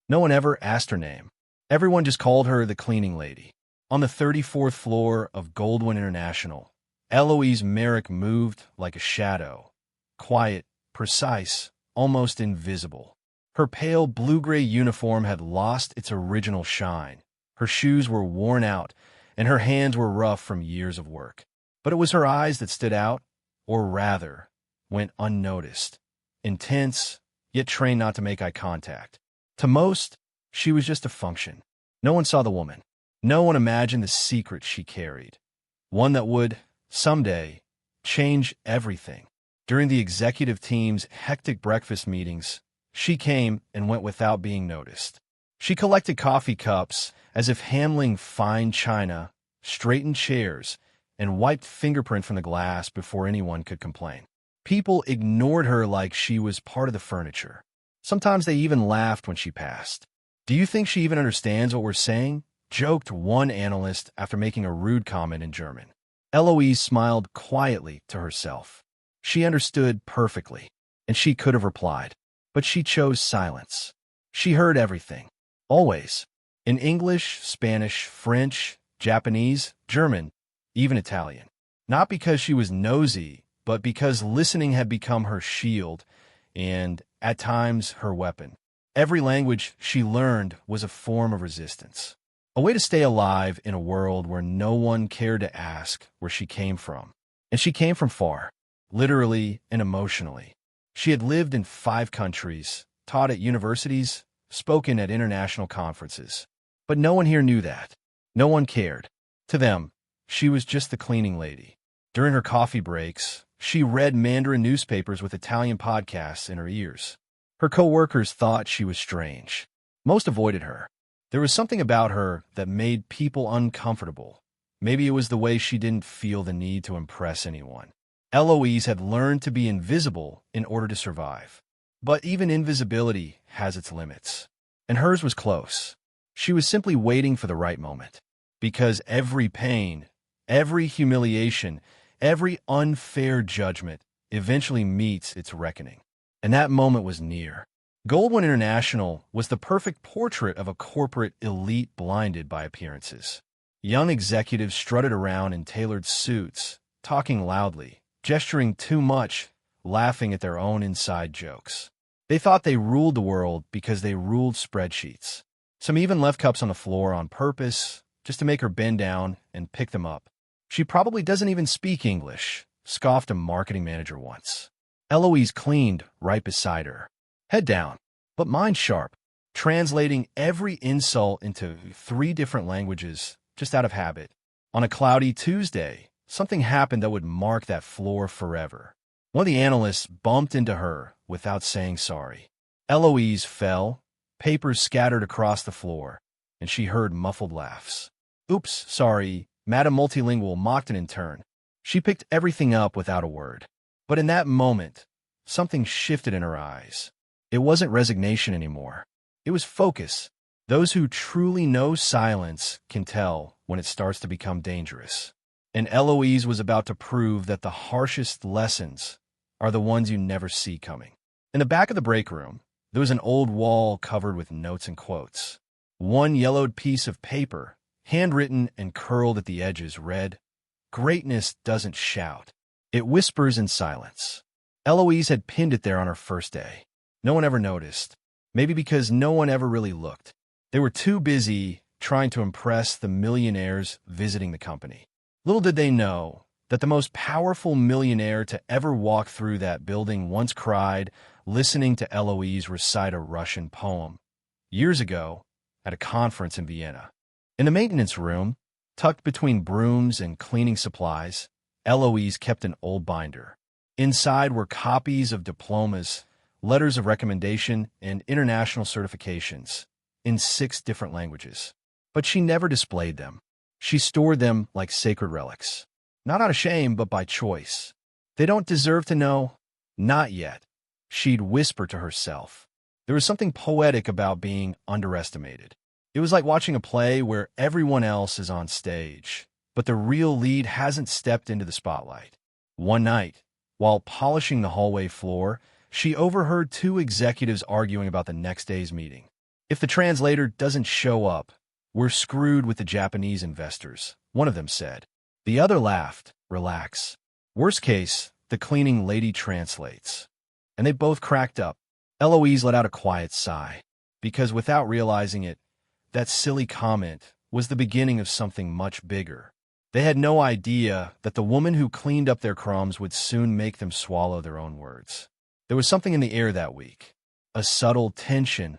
No one ever asked her name. Everyone just called her the cleaning lady. On the 34th floor of Goldwyn International, Eloise Merrick moved like a shadow, quiet, precise, almost invisible. Her pale blue-gray uniform had lost its original shine. Her shoes were worn out, and her hands were rough from years of work. But it was her eyes that stood out, or rather, went unnoticed. Intense, yet trained not to make eye contact. To most, she was just a function. No one saw the woman. No one imagined the secret she carried. One that would, someday, change everything. During the executive team's hectic breakfast meetings, she came and went without being noticed. She collected coffee cups as if handling fine china, straightened chairs, and wiped fingerprint from the glass before anyone could complain. People ignored her like she was part of the furniture. Sometimes they even laughed when she passed. "Do you think she even understands what we're saying?" joked one analyst after making a rude comment in German. Eloise smiled quietly to herself. She understood perfectly, and she could have replied. But she chose silence. She heard everything. Always. In English, Spanish, French, Japanese, German, even Italian. Not because she was nosy, but because listening had become her shield and, at times, her weapon. Every language she learned was a form of resistance. A way to stay alive in a world where no one cared to ask where she came from. And she came from far, literally and emotionally. She had lived in 5 countries, taught at universities, spoken at international conferences. But no one here knew that. No one cared. To them, she was just the cleaning lady. During her coffee breaks, she read Mandarin newspapers with Italian podcasts in her ears. Her coworkers thought she was strange. Most avoided her. There was something about her that made people uncomfortable. Maybe it was the way she didn't feel the need to impress anyone. Eloise had learned to be invisible in order to survive. But even invisibility has its limits. And hers was close. She was simply waiting for the right moment. Because every pain, every humiliation, every unfair judgment eventually meets its reckoning. And that moment was near. Goldwyn International was the perfect portrait of a corporate elite blinded by appearances. Young executives strutted around in tailored suits, talking loudly, gesturing too much, laughing at their own inside jokes. They thought they ruled the world because they ruled spreadsheets. Some even left cups on the floor on purpose, just to make her bend down and pick them up. "She probably doesn't even speak English," scoffed a marketing manager once. Eloise cleaned right beside her, head down, but mind sharp, translating every insult into 3 different languages just out of habit. On a cloudy Tuesday, something happened that would mark that floor forever. One of the analysts bumped into her without saying sorry. Eloise fell, papers scattered across the floor, and she heard muffled laughs. "Oops, sorry," Madam Multilingual mocked an intern. She picked everything up without a word. But in that moment, something shifted in her eyes. It wasn't resignation anymore. It was focus. Those who truly know silence can tell when it starts to become dangerous. And Eloise was about to prove that the harshest lessons are the ones you never see coming. In the back of the break room, there was an old wall covered with notes and quotes. One yellowed piece of paper, handwritten and curled at the edges, read, "Greatness doesn't shout. It whispers in silence." Eloise had pinned it there on her first day. No one ever noticed. Maybe because no one ever really looked. They were too busy trying to impress the millionaires visiting the company. Little did they know that the most powerful millionaire to ever walk through that building once cried, listening to Eloise recite a Russian poem, years ago at a conference in Vienna. In the maintenance room, tucked between brooms and cleaning supplies, Eloise kept an old binder. Inside were copies of diplomas, letters of recommendation, and international certifications in 6 different languages. But she never displayed them. She stored them like sacred relics. Not out of shame, but by choice. They don't deserve to know. Not yet. She'd whisper to herself. There was something poetic about being underestimated. It was like watching a play where everyone else is on stage, but the real lead hasn't stepped into the spotlight. One night, while polishing the hallway floor, she overheard 2 executives arguing about the next day's meeting. If the translator doesn't show up, we're screwed with the Japanese investors, one of them said. The other laughed. Relax. Worst case, the cleaning lady translates. And they both cracked up. Eloise let out a quiet sigh, because without realizing it, that silly comment was the beginning of something much bigger. They had no idea that the woman who cleaned up their crumbs would soon make them swallow their own words. There was something in the air that week, a subtle tension,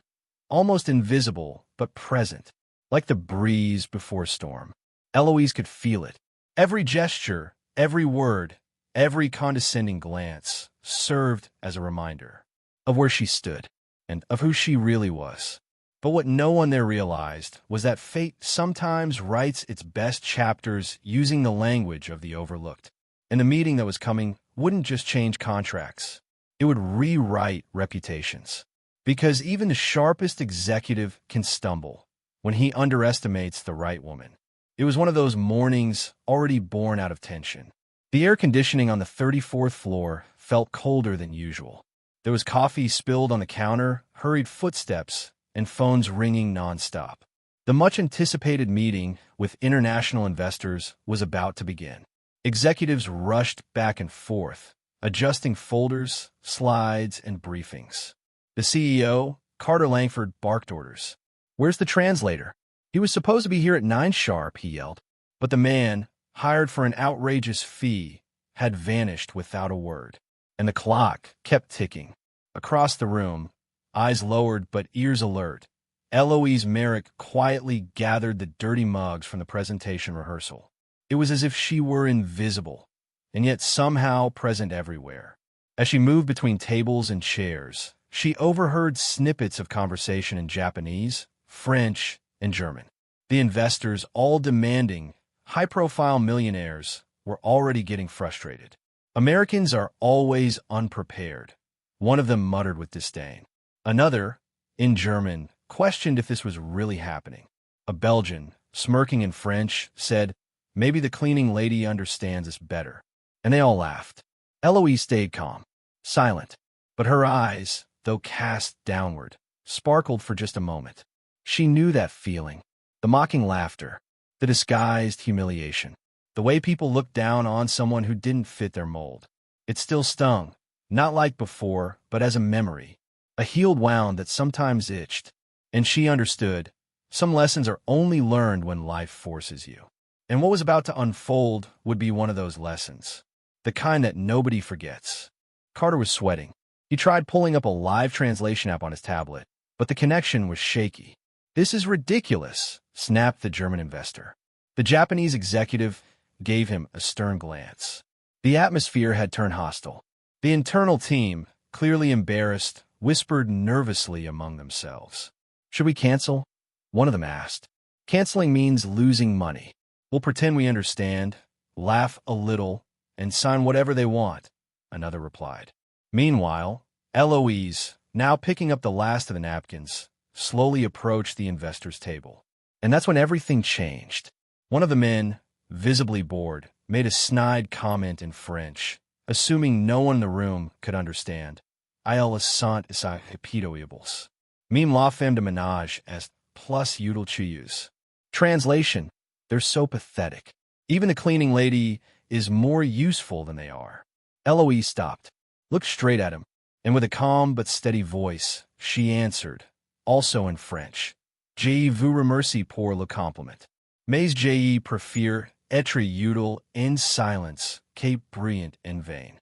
almost invisible but present, like the breeze before a storm. Eloise could feel it. Every gesture, every word, every condescending glance served as a reminder of where she stood and of who she really was. But what no one there realized was that fate sometimes writes its best chapters using the language of the overlooked. And the meeting that was coming wouldn't just change contracts. It would rewrite reputations. Because even the sharpest executive can stumble when he underestimates the right woman. It was one of those mornings already born out of tension. The air conditioning on the 34th floor felt colder than usual. There was coffee spilled on the counter, hurried footsteps, and phones ringing nonstop. The much-anticipated meeting with international investors was about to begin. Executives rushed back and forth, adjusting folders, slides, and briefings. The CEO, Carter Langford, barked orders. "Where's the translator? He was supposed to be here at 9 sharp," he yelled. But the man, hired for an outrageous fee, had vanished without a word. And the clock kept ticking. Across the room, eyes lowered but ears alert, Eloise Merrick quietly gathered the dirty mugs from the presentation rehearsal. It was as if she were invisible, and yet somehow present everywhere. As she moved between tables and chairs, she overheard snippets of conversation in Japanese, French, and German. The investors, all demanding high-profile millionaires, were already getting frustrated. "Americans are always unprepared," one of them muttered with disdain. Another, in German, questioned if this was really happening. A Belgian, smirking in French, said, "Maybe the cleaning lady understands us better." And they all laughed. Eloise stayed calm, silent, but her eyes, though cast downward, sparkled for just a moment. She knew that feeling, the mocking laughter, the disguised humiliation, the way people looked down on someone who didn't fit their mold. It still stung, not like before, but as a memory, a healed wound that sometimes itched. And she understood, some lessons are only learned when life forces you. And what was about to unfold would be one of those lessons, the kind that nobody forgets. Carter was sweating. He tried pulling up a live translation app on his tablet, but the connection was shaky. "This is ridiculous," snapped the German investor. The Japanese executive gave him a stern glance. The atmosphere had turned hostile. The internal team, clearly embarrassed, whispered nervously among themselves. "Should we cancel?" One of them asked. "Canceling means losing money. We'll pretend we understand, laugh a little, and sign whatever they want," another replied. Meanwhile, Eloise, now picking up the last of the napkins, slowly approached the investors' table. And that's when everything changed. One of the men, visibly bored, made a snide comment in French, assuming no one in the room could understand. "Il sont impitoyables. Même la femme de ménage est plus utile que eux." Translation: "They're so pathetic. Even the cleaning lady is more useful than they are." Eloise stopped, looked straight at him, and with a calm but steady voice, she answered, also in French, "Je vous remercie pour le compliment. Mais je préfère être utile en silence que brillant en vain."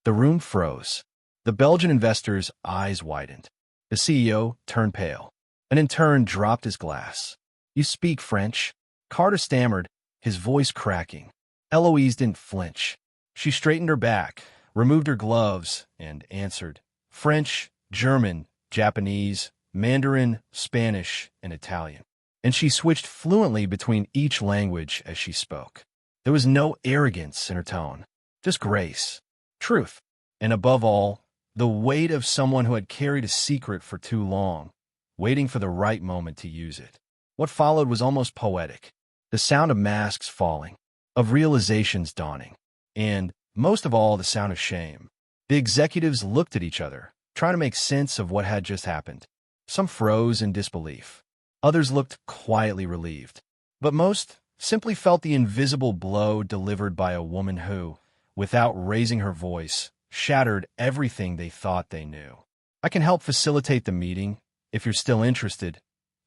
The room froze. The Belgian investor's eyes widened. The CEO turned pale, and in turn dropped his glass. "You speak French?" Carter stammered, his voice cracking. Eloise didn't flinch. She straightened her back, removed her gloves, and answered, "French, German, Japanese, Mandarin, Spanish, and Italian." And she switched fluently between each language as she spoke. There was no arrogance in her tone, just grace, truth, and above all, the weight of someone who had carried a secret for too long, waiting for the right moment to use it. What followed was almost poetic. The sound of masks falling, of realizations dawning, and, most of all, the sound of shame. The executives looked at each other, trying to make sense of what had just happened. Some froze in disbelief. Others looked quietly relieved. But most simply felt the invisible blow delivered by a woman who, without raising her voice, shattered everything they thought they knew. "I can help facilitate the meeting, if you're still interested,"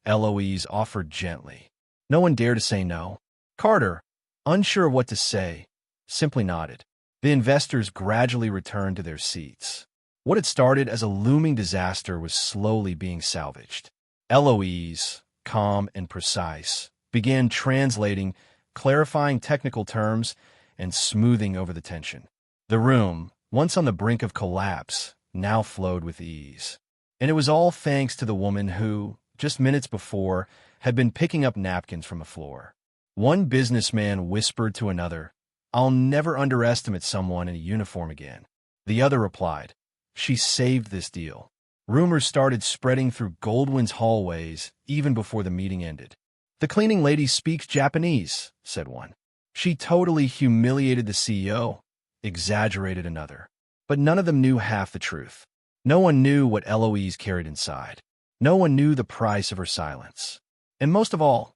Eloise offered gently. No one dared to say no. Carter, unsure of what to say, simply nodded. The investors gradually returned to their seats. What had started as a looming disaster was slowly being salvaged. Eloise, calm and precise, began translating, clarifying technical terms, and smoothing over the tension. The room, once on the brink of collapse, now flowed with ease. And it was all thanks to the woman who, just minutes before, had been picking up napkins from the floor. One businessman whispered to another, "I'll never underestimate someone in a uniform again." The other replied, "She saved this deal." Rumors started spreading through Goldwyn's hallways even before the meeting ended. "The cleaning lady speaks Japanese," said one. "She totally humiliated the CEO," exaggerated another. But none of them knew half the truth. No one knew what Eloise carried inside. No one knew the price of her silence. And most of all,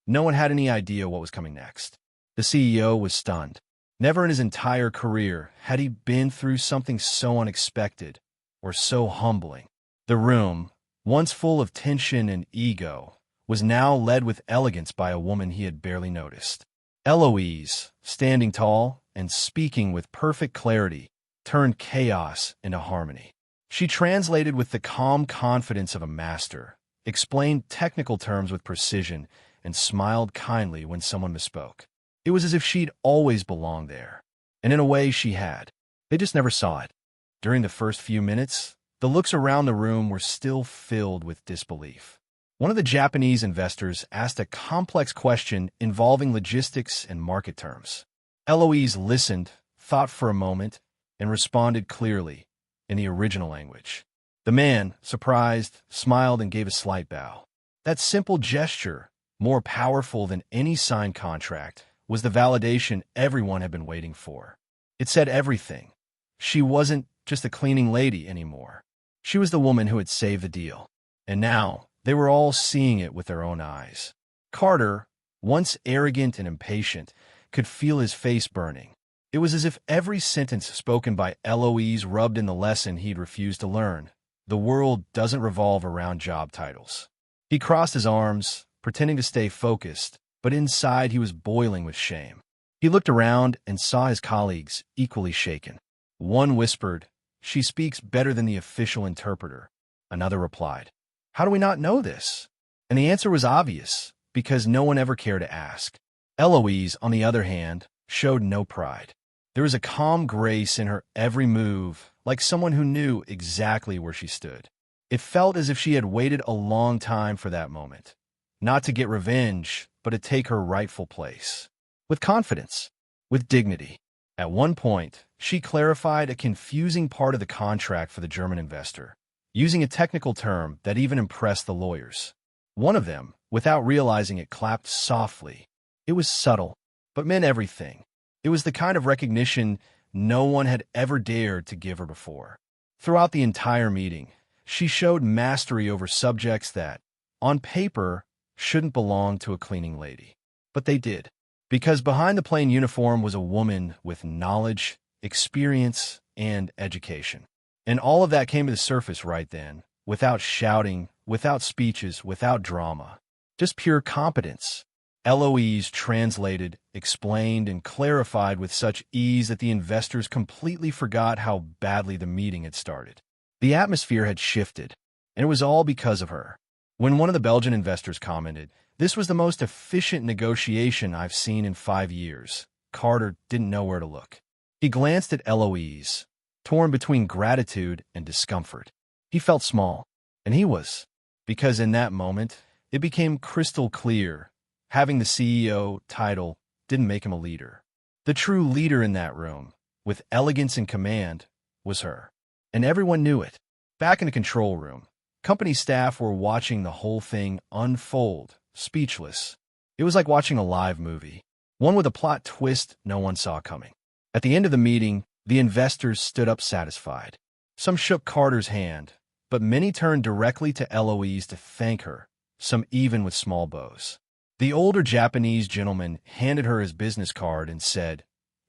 no one had any idea what was coming next. The CEO was stunned. Never in his entire career had he been through something so unexpected or so humbling. The room, once full of tension and ego, was now led with elegance by a woman he had barely noticed. Eloise, standing tall and speaking with perfect clarity, turned chaos into harmony. She translated with the calm confidence of a master, explained technical terms with precision, and smiled kindly when someone misspoke. It was as if she'd always belonged there. And in a way she had. They just never saw it. During the first few minutes, the looks around the room were still filled with disbelief. One of the Japanese investors asked a complex question involving logistics and market terms. Eloise listened, thought for a moment, and responded clearly, in the original language. The man, surprised, smiled and gave a slight bow. That simple gesture, more powerful than any signed contract, was the validation everyone had been waiting for. It said everything. She wasn't just a cleaning lady anymore. She was the woman who had saved the deal. And now, they were all seeing it with their own eyes. Carter, once arrogant and impatient, could feel his face burning. It was as if every sentence spoken by Eloise rubbed in the lesson he'd refused to learn. The world doesn't revolve around job titles. He crossed his arms, pretending to stay focused, but inside he was boiling with shame. He looked around and saw his colleagues equally shaken. One whispered, "She speaks better than the official interpreter." Another replied, "How do we not know this?" And the answer was obvious, because no one ever cared to ask. Eloise, on the other hand, showed no pride. There was a calm grace in her every move, like someone who knew exactly where she stood. It felt as if she had waited a long time for that moment, not to get revenge, but to take her rightful place. With confidence, with dignity. At one point, she clarified a confusing part of the contract for the German investor, using a technical term that even impressed the lawyers. One of them, without realizing it, clapped softly. It was subtle, but meant everything. It was the kind of recognition no one had ever dared to give her before. Throughout the entire meeting, she showed mastery over subjects that, on paper, shouldn't belong to a cleaning lady. But they did, because behind the plain uniform was a woman with knowledge, experience, and education. And all of that came to the surface right then, without shouting, without speeches, without drama. Just pure competence. Eloise translated, explained, and clarified with such ease that the investors completely forgot how badly the meeting had started. The atmosphere had shifted, and it was all because of her. When one of the Belgian investors commented, "This was the most efficient negotiation I've seen in 5 years," Carter didn't know where to look. He glanced at Eloise, torn between gratitude and discomfort. He felt small, and he was, because in that moment, it became crystal clear. Having the CEO title didn't make him a leader. The true leader in that room, with elegance and command, was her. And everyone knew it. Back in the control room, company staff were watching the whole thing unfold, speechless. It was like watching a live movie, one with a plot twist no one saw coming. At the end of the meeting, the investors stood up satisfied. Some shook Carter's hand, but many turned directly to Eloise to thank her, some even with small bows. The older Japanese gentleman handed her his business card and said,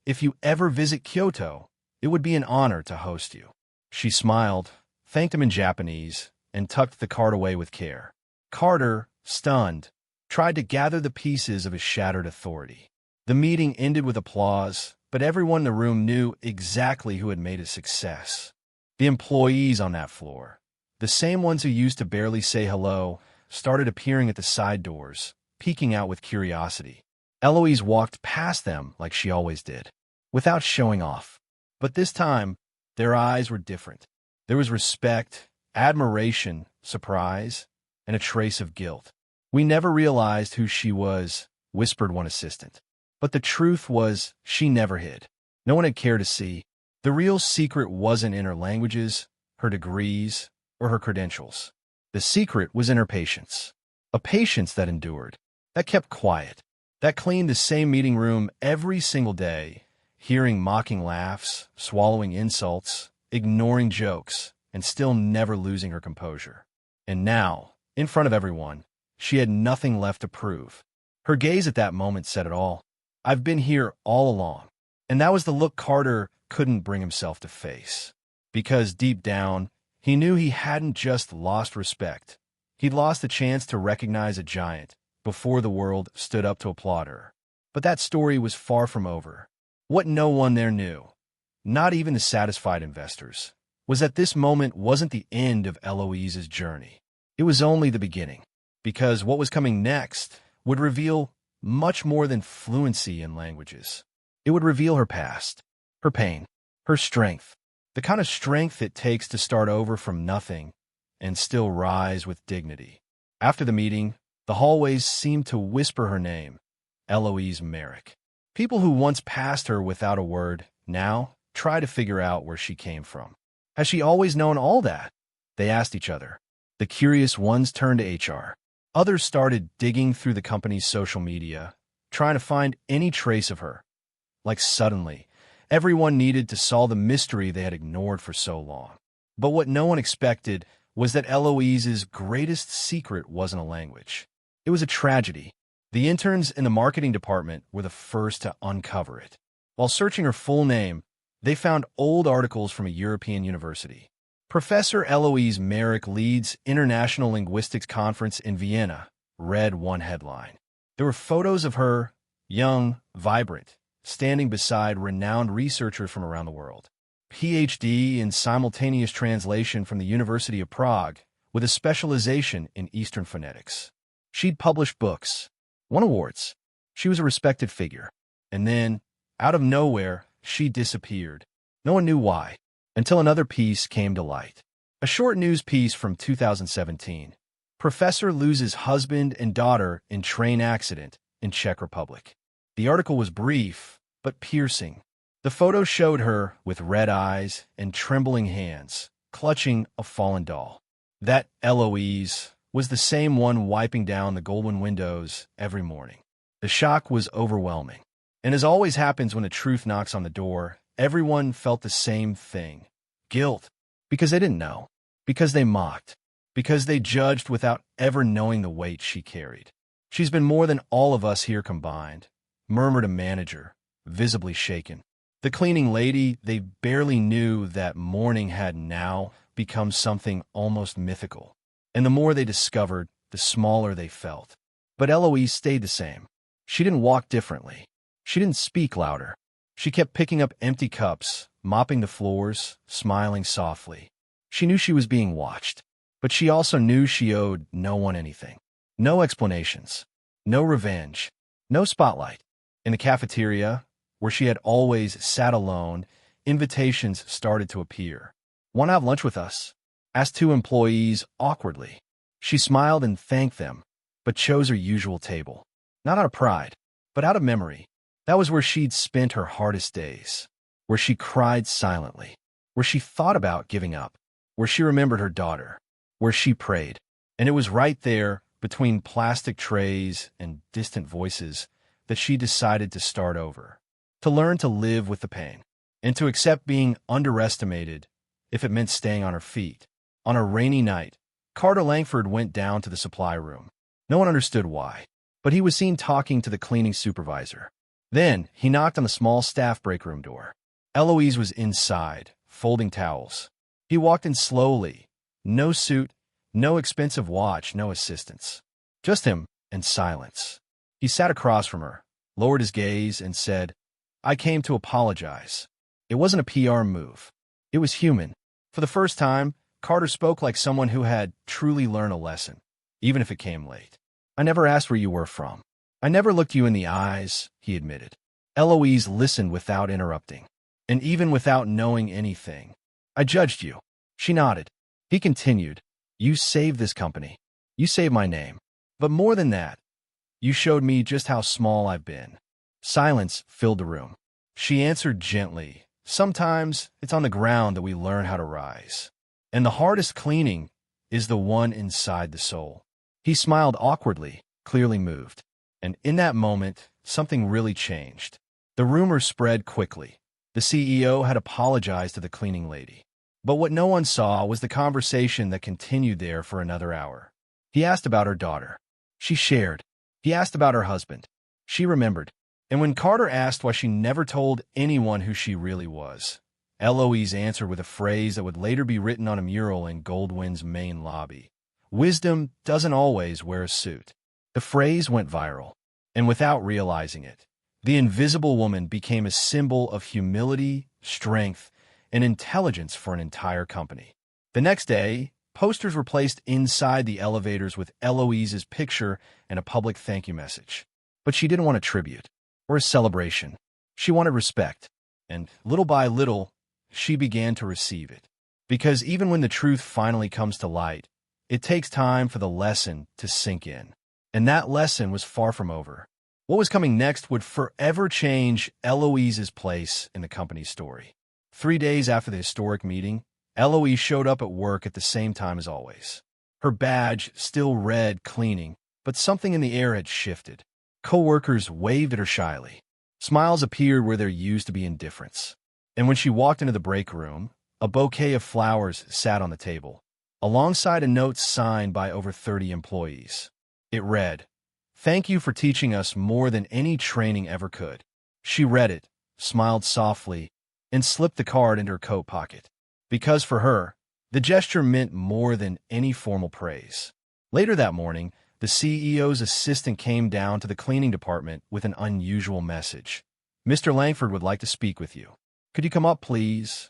"If you ever visit Kyoto, it would be an honor to host you." She smiled, thanked him in Japanese, and tucked the card away with care. Carter, stunned, tried to gather the pieces of his shattered authority. The meeting ended with applause, but everyone in the room knew exactly who had made a success. The employees on that floor, the same ones who used to barely say hello, started appearing at the side doors, peeking out with curiosity. Eloise walked past them like she always did, without showing off. But this time, their eyes were different. There was respect, admiration, surprise, and a trace of guilt. "We never realized who she was," whispered one assistant. But the truth was, she never hid. No one had cared to see. The real secret wasn't in her languages, her degrees, or her credentials. The secret was in her patience. A patience that endured, that kept quiet, that cleaned the same meeting room every single day, hearing mocking laughs, swallowing insults, ignoring jokes, and still never losing her composure. And now, in front of everyone, she had nothing left to prove. Her gaze at that moment said it all. "I've been here all along." And that was the look Carter couldn't bring himself to face. Because deep down, he knew he hadn't just lost respect. He'd lost the chance to recognize a giant before the world stood up to applaud her. But that story was far from over. What no one there knew, not even the satisfied investors, was that this moment wasn't the end of Eloise's journey. It was only the beginning. Because what was coming next would reveal much more than fluency in languages. It would reveal her past, her pain, her strength, the kind of strength it takes to start over from nothing and still rise with dignity. After the meeting, the hallways seemed to whisper her name, Eloise Merrick. People who once passed her without a word now try to figure out where she came from. Has she always known all that? They asked each other. The curious ones turned to HR. Others started digging through the company's social media, trying to find any trace of her. Like suddenly, everyone needed to solve the mystery they had ignored for so long. But what no one expected was that Eloise's greatest secret wasn't a language. It was a tragedy. The interns in the marketing department were the first to uncover it. While searching her full name, they found old articles from a European university. Professor Eloise Merrick leads International Linguistics Conference in Vienna, read one headline. There were photos of her, young, vibrant, standing beside renowned researchers from around the world. PhD in simultaneous translation from the University of Prague, with a specialization in Eastern phonetics. She'd published books, won awards. She was a respected figure. And then, out of nowhere, she disappeared. No one knew why, until another piece came to light. A short news piece from 2017. Professor loses husband and daughter in train accident in Czech Republic. The article was brief, but piercing. The photo showed her with red eyes and trembling hands, clutching a fallen doll. That Eloise was the same one wiping down the Goldwyn windows every morning. The shock was overwhelming. And as always happens when the truth knocks on the door, everyone felt the same thing. Guilt. Because they didn't know. Because they mocked. Because they judged without ever knowing the weight she carried. "She's been more than all of us here combined," murmured a manager, visibly shaken. The cleaning lady they barely knew that morning had now become something almost mythical. And the more they discovered, the smaller they felt. But Eloise stayed the same. She didn't walk differently. She didn't speak louder. She kept picking up empty cups, mopping the floors, smiling softly. She knew she was being watched, but she also knew she owed no one anything. No explanations, no revenge, no spotlight. In the cafeteria, where she had always sat alone, invitations started to appear. "Want to have lunch with us?" asked two employees awkwardly. She smiled and thanked them, but chose her usual table. Not out of pride, but out of memory. That was where she'd spent her hardest days, where she cried silently, where she thought about giving up, where she remembered her daughter, where she prayed. And it was right there, between plastic trays and distant voices, that she decided to start over, to learn to live with the pain, and to accept being underestimated if it meant staying on her feet. On a rainy night, Carter Langford went down to the supply room. No one understood why, but he was seen talking to the cleaning supervisor. Then, he knocked on the small staff break room door. Eloise was inside, folding towels. He walked in slowly. No suit, no expensive watch, no assistants. Just him and silence. He sat across from her, lowered his gaze, and said, "I came to apologize." It wasn't a PR move. It was human. For the first time, Carter spoke like someone who had truly learned a lesson, even if it came late. "I never asked where you were from. I never looked you in the eyes," he admitted. Eloise listened without interrupting, and even without knowing anything. "I judged you." She nodded. He continued, "You saved this company. You saved my name. But more than that, you showed me just how small I've been." Silence filled the room. She answered gently, "Sometimes it's on the ground that we learn how to rise. And the hardest cleaning is the one inside the soul." He smiled awkwardly, clearly moved. And in that moment, something really changed. The rumor spread quickly. The CEO had apologized to the cleaning lady. But what no one saw was the conversation that continued there for another hour. He asked about her daughter. She shared. He asked about her husband. She remembered. And when Carter asked why she never told anyone who she really was, Eloise answered with a phrase that would later be written on a mural in Goldwyn's main lobby. "Wisdom doesn't always wear a suit." The phrase went viral, and without realizing it, the invisible woman became a symbol of humility, strength, and intelligence for an entire company. The next day, posters were placed inside the elevators with Eloise's picture and a public thank you message. But she didn't want a tribute or a celebration. She wanted respect, and little by little, she began to receive it. Because even when the truth finally comes to light, it takes time for the lesson to sink in. And that lesson was far from over. What was coming next would forever change Eloise's place in the company's story. 3 days after the historic meeting, Eloise showed up at work at the same time as always. Her badge still read cleaning, but something in the air had shifted. Coworkers waved at her shyly. Smiles appeared where there used to be indifference. And when she walked into the break room, a bouquet of flowers sat on the table, alongside a note signed by over 30 employees. It read, "Thank you for teaching us more than any training ever could." She read it, smiled softly, and slipped the card into her coat pocket. Because for her, the gesture meant more than any formal praise. Later that morning, the CEO's assistant came down to the cleaning department with an unusual message. "Mr. Langford would like to speak with you. Could you come up, please?"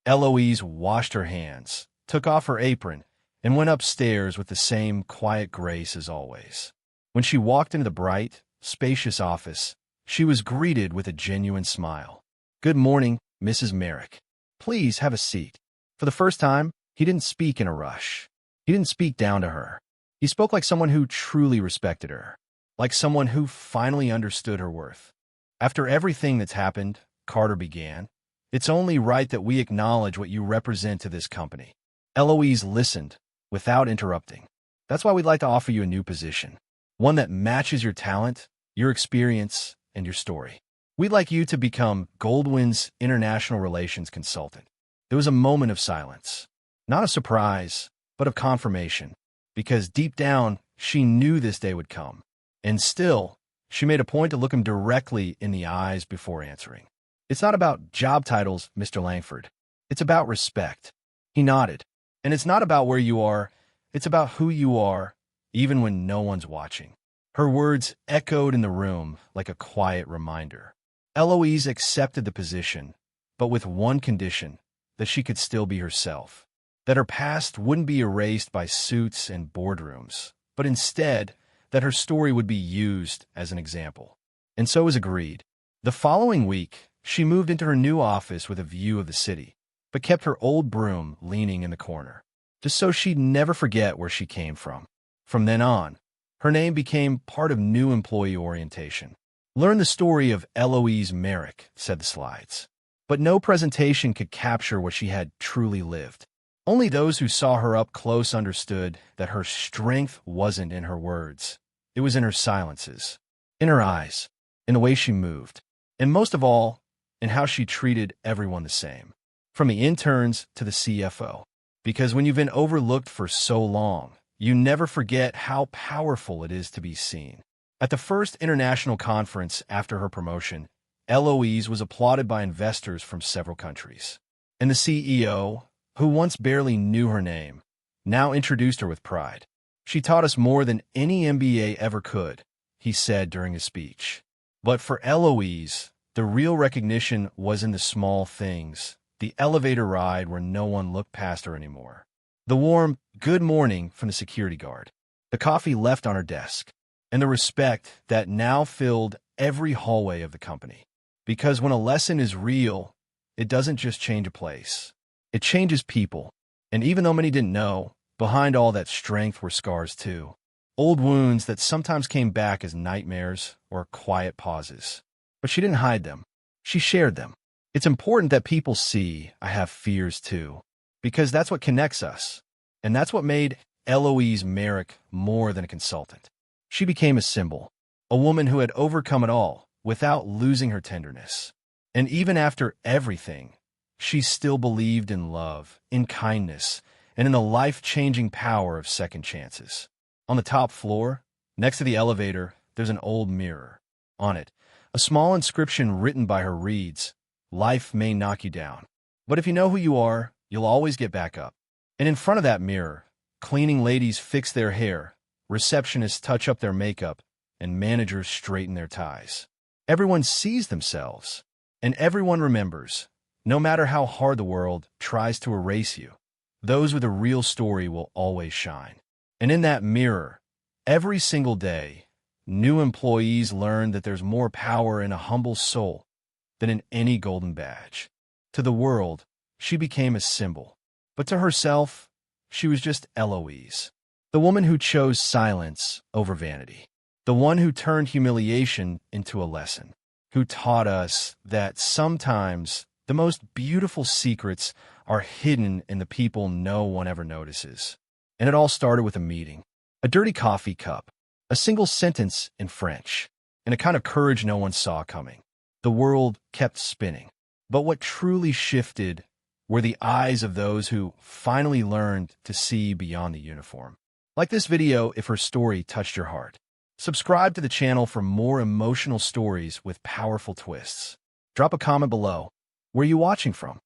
Eloise washed her hands, took off her apron, and went upstairs with the same quiet grace as always. When she walked into the bright, spacious office, she was greeted with a genuine smile. "Good morning, Mrs. Merrick. Please have a seat." For the first time, he didn't speak in a rush. He didn't speak down to her. He spoke like someone who truly respected her, like someone who finally understood her worth. "After everything that's happened," Carter began, "it's only right that we acknowledge what you represent to this company." Eloise listened, without interrupting. "That's why we'd like to offer you a new position, one that matches your talent, your experience, and your story. We'd like you to become Goldwyn's international relations consultant." There was a moment of silence. Not of surprise, but of confirmation. Because deep down, she knew this day would come. And still, she made a point to look him directly in the eyes before answering. "It's not about job titles, Mr. Langford. It's about respect." He nodded. "And it's not about where you are. It's about who you are, even when no one's watching." Her words echoed in the room like a quiet reminder. Eloise accepted the position, but with one condition, that she could still be herself. That her past wouldn't be erased by suits and boardrooms, but instead, that her story would be used as an example. And so was agreed. The following week, she moved into her new office with a view of the city, but kept her old broom leaning in the corner, just so she'd never forget where she came from. From then on, her name became part of new employee orientation. "Learn the story of Eloise Merrick," said the slides. But no presentation could capture what she had truly lived. Only those who saw her up close understood that her strength wasn't in her words. It was in her silences, in her eyes, in the way she moved, and most of all, in how she treated everyone the same. From the interns to the CFO, Because when you've been overlooked for so long, you never forget how powerful it is to be seen. At the first international conference after her promotion, Eloise was applauded by investors from several countries. And the CEO, who once barely knew her name, now introduced her with pride. "She taught us more than any MBA ever could," he said during his speech. But for Eloise, the real recognition was in the small things, the elevator ride where no one looked past her anymore, the warm "good morning" from the security guard, the coffee left on her desk, and the respect that now filled every hallway of the company. Because when a lesson is real, it doesn't just change a place. It changes people. And even though many didn't know, behind all that strength were scars too. Old wounds that sometimes came back as nightmares or quiet pauses. But she didn't hide them. She shared them. It's important that people see I have fears too, because that's what connects us. And that's what made Eloise Merrick more than a consultant. She became a symbol, a woman who had overcome it all without losing her tenderness. And even after everything, she still believed in love, in kindness, and in the life-changing power of second chances. On the top floor, next to the elevator, there's an old mirror. On it, a small inscription written by her reads, "Life may knock you down, but if you know who you are, you'll always get back up." And in front of that mirror, cleaning ladies fix their hair, receptionists touch up their makeup, and managers straighten their ties. Everyone sees themselves, and everyone remembers, no matter how hard the world tries to erase you, those with a real story will always shine. And in that mirror, every single day, new employees learn that there's more power in a humble soul than in any golden badge. To the world, she became a symbol. But to herself, she was just Eloise, the woman who chose silence over vanity, the one who turned humiliation into a lesson, who taught us that sometimes the most beautiful secrets are hidden in the people no one ever notices. And it all started with a meeting, a dirty coffee cup, a single sentence in French, and a kind of courage no one saw coming. The world kept spinning. But what truly shifted were the eyes of those who finally learned to see beyond the uniform. Like this video if her story touched your heart. Subscribe to the channel for more emotional stories with powerful twists. Drop a comment below. Where are you watching from?